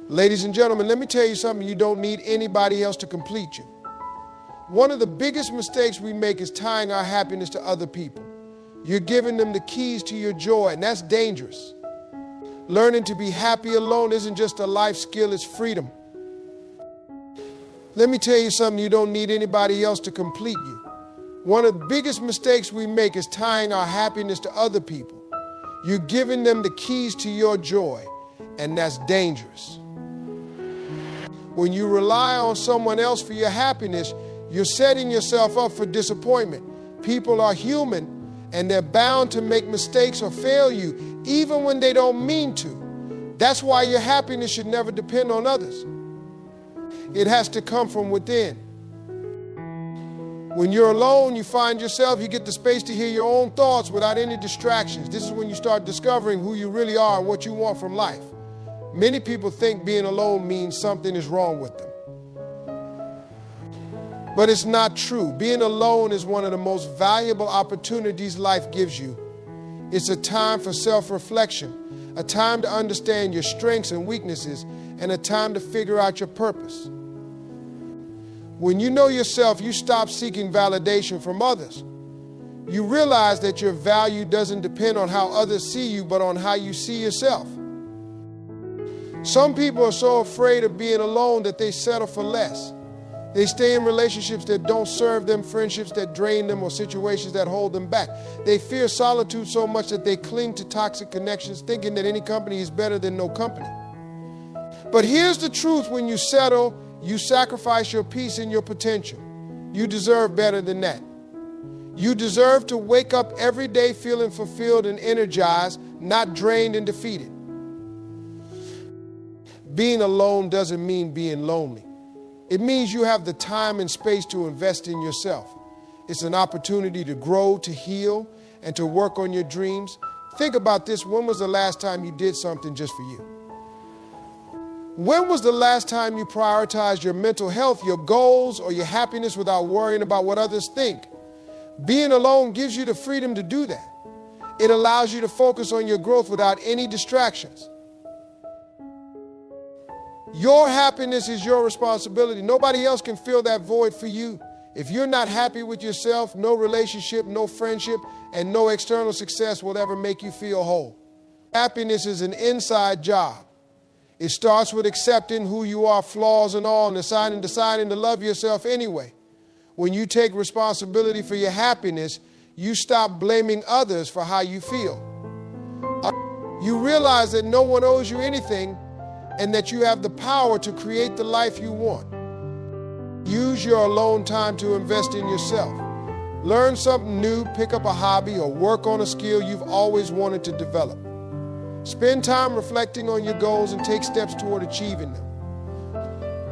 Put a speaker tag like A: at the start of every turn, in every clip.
A: Ladies and gentlemen, let me tell you something. You don't need anybody else to complete you. One of the biggest mistakes we make is tying our happiness to other people. You're giving them the keys to your joy, and that's dangerous. Learning to be happy alone isn't just a life skill, it's freedom. Let me tell you something. You don't need anybody else to complete you. One of the biggest mistakes we make is tying our happiness to other people. You're giving them the keys to your joy, and that's dangerous. When you rely on someone else for your happiness, you're setting yourself up for disappointment. People are human, and they're bound to make mistakes or fail you, even when they don't mean to. That's why your happiness should never depend on others. It has to come from within. When you're alone, you find yourself, you get the space to hear your own thoughts without any distractions. This is when you start discovering who you really are and what you want from life. Many people think being alone means something is wrong with them. But it's not true. Being alone is one of the most valuable opportunities life gives you. It's a time for self-reflection, a time to understand your strengths and weaknesses, and a time to figure out your purpose. When you know yourself, you stop seeking validation from others. You realize that your value doesn't depend on how others see you, but on how you see yourself. Some people are so afraid of being alone that they settle for less. They stay in relationships that don't serve them, friendships that drain them, or situations that hold them back. They fear solitude so much that they cling to toxic connections, thinking that any company is better than no company. But here's the truth: when you settle, you sacrifice your peace and your potential. You deserve better than that. You deserve to wake up every day feeling fulfilled and energized, not drained and defeated. Being alone doesn't mean being lonely. It means you have the time and space to invest in yourself. It's an opportunity to grow, to heal, and to work on your dreams. Think about this. When was the last time you did something just for you? When was the last time you prioritized your mental health, your goals, or your happiness without worrying about what others think? Being alone gives you the freedom to do that. It allows you to focus on your growth without any distractions. Your happiness is your responsibility. Nobody else can fill that void for you. If you're not happy with yourself, no relationship, no friendship, and no external success will ever make you feel whole. Happiness is an inside job. It starts with accepting who you are, flaws and all, and deciding to love yourself anyway. When you take responsibility for your happiness, you stop blaming others for how you feel. You realize that no one owes you anything, and that you have the power to create the life you want. Use your alone time to invest in yourself. Learn something new, pick up a hobby, or work on a skill you've always wanted to develop. Spend time reflecting on your goals and take steps toward achieving them.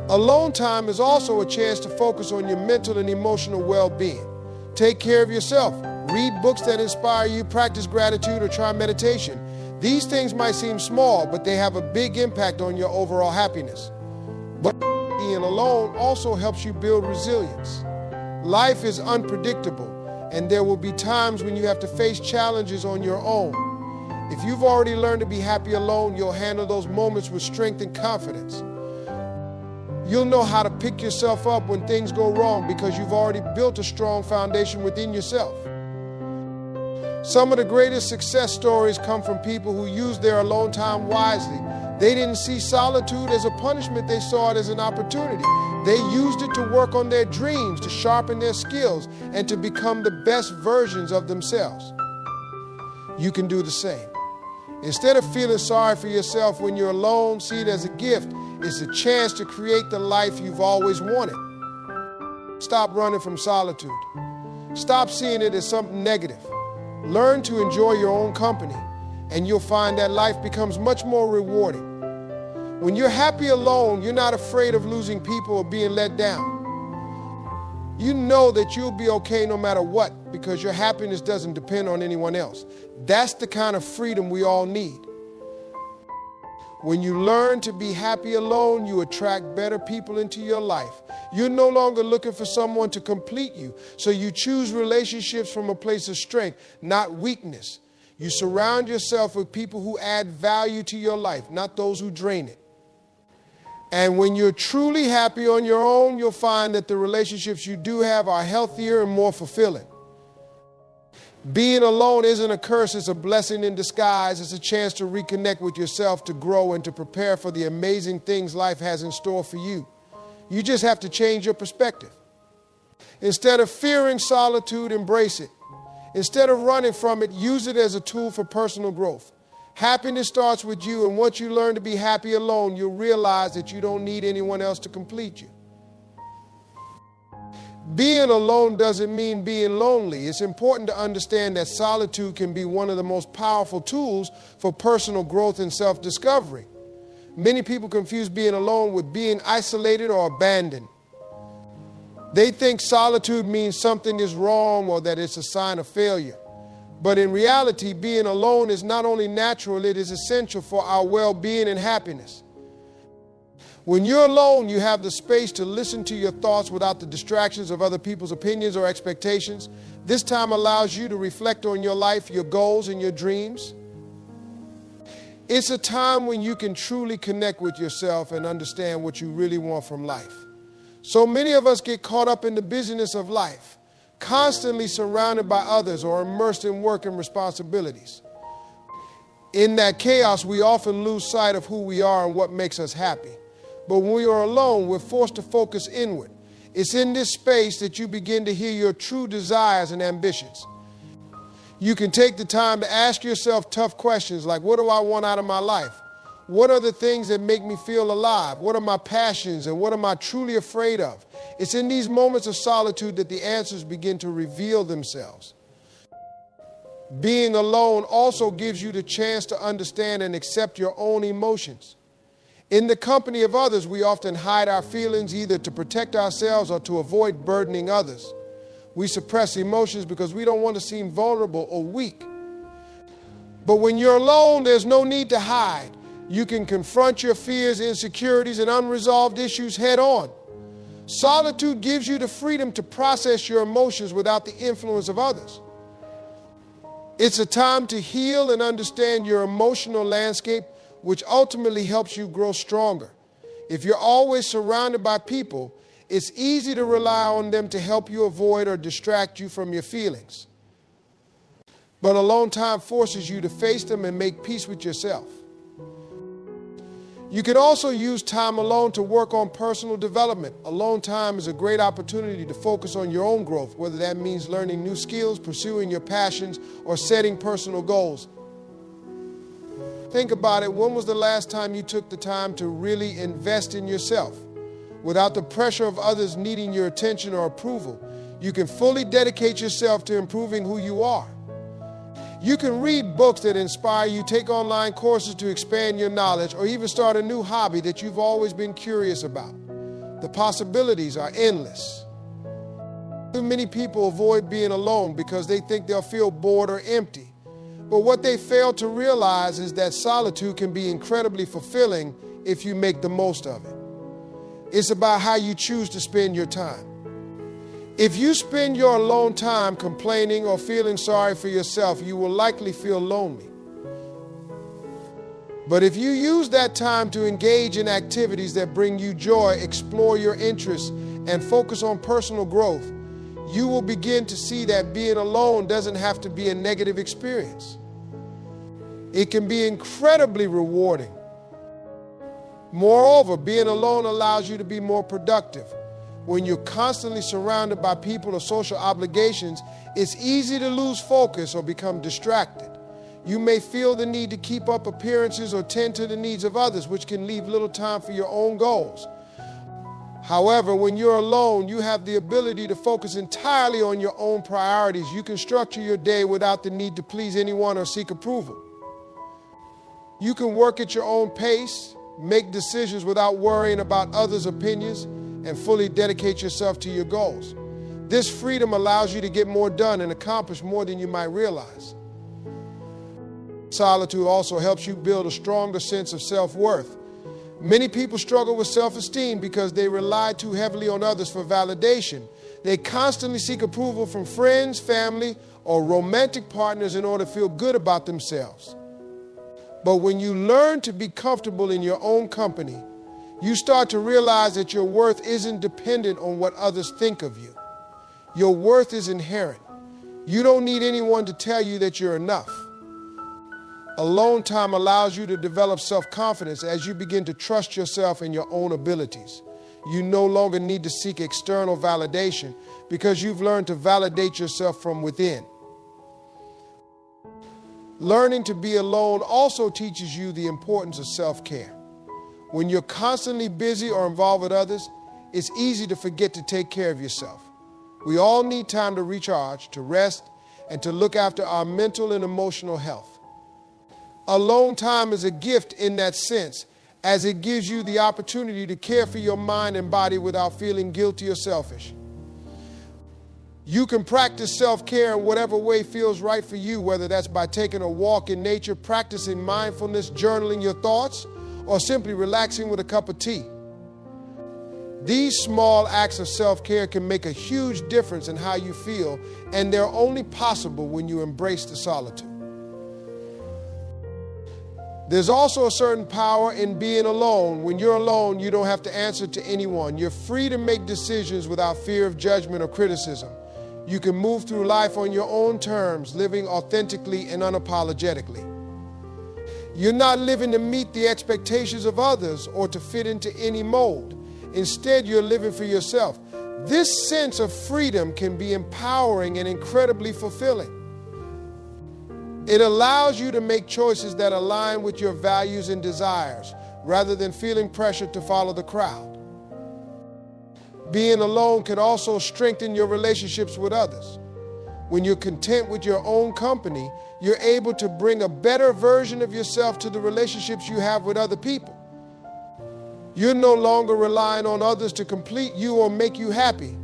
A: Alone time is also a chance to focus on your mental and emotional well-being. Take care of yourself. Read books that inspire you, practice gratitude, or try meditation. These things might seem small, but they have a big impact on your overall happiness. But being alone also helps you build resilience. Life is unpredictable, and there will be times when you have to face challenges on your own. If you've already learned to be happy alone, you'll handle those moments with strength and confidence. You'll know how to pick yourself up when things go wrong because you've already built a strong foundation within yourself. Some of the greatest success stories come from people who used their alone time wisely. They didn't see solitude as a punishment, they saw it as an opportunity. They used it to work on their dreams, to sharpen their skills, and to become the best versions of themselves. You can do the same. Instead of feeling sorry for yourself when you're alone, see it as a gift. It's a chance to create the life you've always wanted. Stop running from solitude. Stop seeing it as something negative. Learn to enjoy your own company, and you'll find that life becomes much more rewarding. When you're happy alone, you're not afraid of losing people or being let down. You know that you'll be okay no matter what because your happiness doesn't depend on anyone else. That's the kind of freedom we all need. When you learn to be happy alone, you attract better people into your life. You're no longer looking for someone to complete you, so you choose relationships from a place of strength, not weakness. You surround yourself with people who add value to your life, not those who drain it. And when you're truly happy on your own, you'll find that the relationships you do have are healthier and more fulfilling. Being alone isn't a curse, it's a blessing in disguise. It's a chance to reconnect with yourself, to grow, and to prepare for the amazing things life has in store for you. You just have to change your perspective. Instead of fearing solitude, embrace it. Instead of running from it, use it as a tool for personal growth. Happiness starts with you, and once you learn to be happy alone, you'll realize that you don't need anyone else to complete you. Being alone doesn't mean being lonely. It's important to understand that solitude can be one of the most powerful tools for personal growth and self-discovery. Many people confuse being alone with being isolated or abandoned. They think solitude means something is wrong or that it's a sign of failure. But in reality, being alone is not only natural, it is essential for our well-being and happiness. When you're alone, you have the space to listen to your thoughts without the distractions of other people's opinions or expectations. This time allows you to reflect on your life, your goals, and your dreams. It's a time when you can truly connect with yourself and understand what you really want from life. So many of us get caught up in the busyness of life, constantly surrounded by others or immersed in work and responsibilities. In that chaos, we often lose sight of who we are and what makes us happy. But when we are alone, we're forced to focus inward. It's in this space that you begin to hear your true desires and ambitions. You can take the time to ask yourself tough questions like, what do I want out of my life? What are the things that make me feel alive? What are my passions and what am I truly afraid of? It's in these moments of solitude that the answers begin to reveal themselves. Being alone also gives you the chance to understand and accept your own emotions. In the company of others, we often hide our feelings either to protect ourselves or to avoid burdening others. We suppress emotions because we don't want to seem vulnerable or weak. But when you're alone, there's no need to hide. You can confront your fears, insecurities, and unresolved issues head on. Solitude gives you the freedom to process your emotions without the influence of others. It's a time to heal and understand your emotional landscape, which ultimately helps you grow stronger. If you're always surrounded by people, it's easy to rely on them to help you avoid or distract you from your feelings. But alone time forces you to face them and make peace with yourself. You can also use time alone to work on personal development. Alone time is a great opportunity to focus on your own growth, whether that means learning new skills, pursuing your passions, or setting personal goals. Think about it. When was the last time you took the time to really invest in yourself? Without the pressure of others needing your attention or approval, you can fully dedicate yourself to improving who you are. You can read books that inspire you, take online courses to expand your knowledge, or even start a new hobby that you've always been curious about. The possibilities are endless. Many people avoid being alone because they think they'll feel bored or empty. But what they fail to realize is that solitude can be incredibly fulfilling if you make the most of it. It's about how you choose to spend your time. If you spend your alone time complaining or feeling sorry for yourself, you will likely feel lonely. But if you use that time to engage in activities that bring you joy, explore your interests, and focus on personal growth, you will begin to see that being alone doesn't have to be a negative experience. It can be incredibly rewarding. Moreover, being alone allows you to be more productive. When you're constantly surrounded by people or social obligations, it's easy to lose focus or become distracted. You may feel the need to keep up appearances or tend to the needs of others, which can leave little time for your own goals. However, when you're alone, you have the ability to focus entirely on your own priorities. You can structure your day without the need to please anyone or seek approval. You can work at your own pace, make decisions without worrying about others' opinions, and fully dedicate yourself to your goals. This freedom allows you to get more done and accomplish more than you might realize. Solitude also helps you build a stronger sense of self-worth. Many people struggle with self-esteem because they rely too heavily on others for validation. They constantly seek approval from friends, family, or romantic partners in order to feel good about themselves. But when you learn to be comfortable in your own company, You start to realize that your worth isn't dependent on what others think of you. Your worth is inherent. You don't need anyone to tell you that you're enough. Alone time allows you to develop self-confidence as you begin to trust yourself and your own abilities. You no longer need to seek external validation because you've learned to validate yourself from within. Learning to be alone also teaches you the importance of self-care. When you're constantly busy or involved with others, it's easy to forget to take care of yourself. We all need time to recharge, to rest, and to look after our mental and emotional health. Alone time is a gift in that sense, as it gives you the opportunity to care for your mind and body without feeling guilty or selfish. You can practice self-care in whatever way feels right for you, whether that's by taking a walk in nature, practicing mindfulness, journaling your thoughts, or simply relaxing with a cup of tea. These small acts of self-care can make a huge difference in how you feel, and they're only possible when you embrace the solitude. There's also a certain power in being alone. When you're alone, you don't have to answer to anyone. You're free to make decisions without fear of judgment or criticism. You can move through life on your own terms, living authentically and unapologetically. You're not living to meet the expectations of others or to fit into any mold. Instead, you're living for yourself. This sense of freedom can be empowering and incredibly fulfilling. It allows you to make choices that align with your values and desires, rather than feeling pressured to follow the crowd. Being alone can also strengthen your relationships with others. When you're content with your own company, you're able to bring a better version of yourself to the relationships you have with other people. You're no longer relying on others to complete you or make you happy.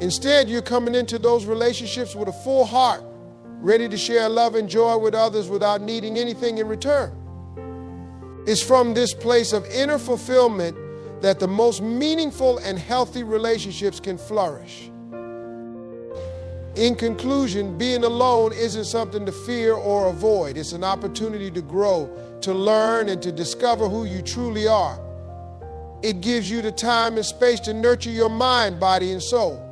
A: Instead, you're coming into those relationships with a full heart, ready to share love and joy with others without needing anything in return. It's from this place of inner fulfillment that the most meaningful and healthy relationships can flourish. In conclusion, being alone isn't something to fear or avoid. It's an opportunity to grow, to learn, and to discover who you truly are. It gives you the time and space to nurture your mind, body, and soul.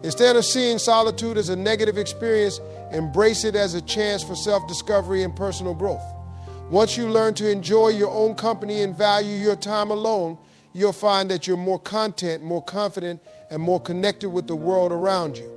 A: Instead of seeing solitude as a negative experience, embrace it as a chance for self-discovery and personal growth. Once you learn to enjoy your own company and value your time alone, you'll find that you're more content, more confident, and more connected with the world around you.